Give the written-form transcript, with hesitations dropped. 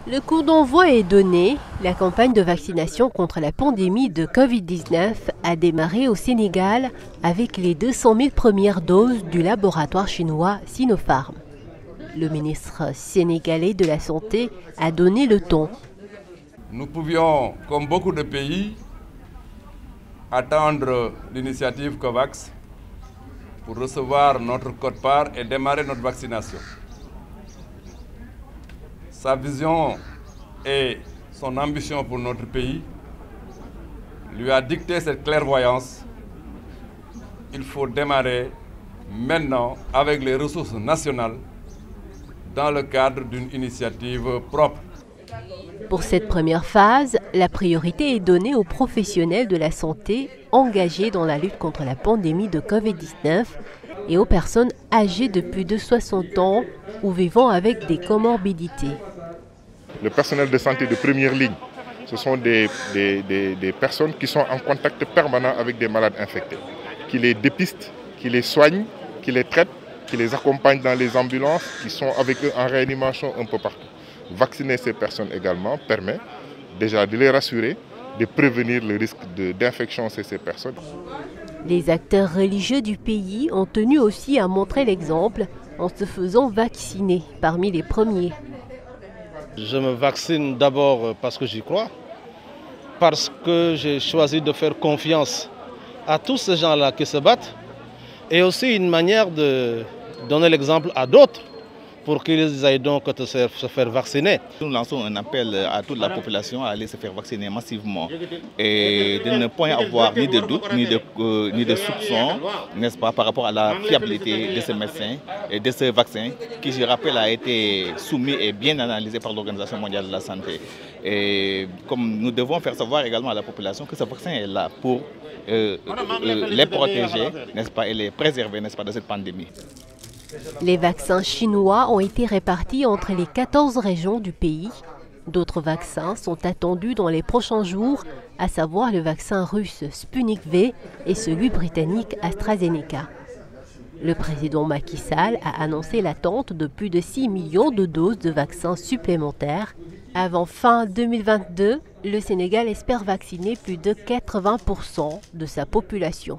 Le coup d'envoi est donné. La campagne de vaccination contre la pandémie de Covid-19 a démarré au Sénégal avec les 200 000 premières doses du laboratoire chinois Sinopharm. Le ministre sénégalais de la Santé a donné le ton. Nous pouvions, comme beaucoup de pays, attendre l'initiative COVAX pour recevoir notre quote-part et démarrer notre vaccination. Sa vision et son ambition pour notre pays lui a dicté cette clairvoyance. Il faut démarrer maintenant avec les ressources nationales dans le cadre d'une initiative propre. Pour cette première phase, la priorité est donnée aux professionnels de la santé engagés dans la lutte contre la pandémie de Covid-19 et aux personnes âgées de plus de 60 ans ou vivant avec des comorbidités. Le personnel de santé de première ligne, ce sont des personnes qui sont en contact permanent avec des malades infectés, qui les dépistent, qui les soignent, qui les traitent, qui les accompagnent dans les ambulances, qui sont avec eux en réanimation un peu partout. Vacciner ces personnes également permet déjà de les rassurer, de prévenir le risque d'infection chez ces personnes. Les acteurs religieux du pays ont tenu aussi à montrer l'exemple en se faisant vacciner parmi les premiers. Je me vaccine d'abord parce que j'y crois, parce que j'ai choisi de faire confiance à tous ces gens-là qui se battent et aussi une manière de donner l'exemple à d'autres pour qu'ils aillent donc se faire vacciner. Nous lançons un appel à toute la population à aller se faire vacciner massivement et de ne point avoir ni de doute, ni de soupçon, n'est-ce pas, par rapport à la fiabilité de ces médecins et de ce vaccin qui, je rappelle, a été soumis et bien analysé par l'Organisation mondiale de la santé. Et comme nous devons faire savoir également à la population que ce vaccin est là pour les protéger, n'est-ce pas, et les préserver, n'est-ce pas, de cette pandémie. Les vaccins chinois ont été répartis entre les 14 régions du pays. D'autres vaccins sont attendus dans les prochains jours, à savoir le vaccin russe Sputnik V et celui britannique AstraZeneca. Le président Macky Sall a annoncé l'attente de plus de 6 millions de doses de vaccins supplémentaires. Avant fin 2022, le Sénégal espère vacciner plus de 80% de sa population.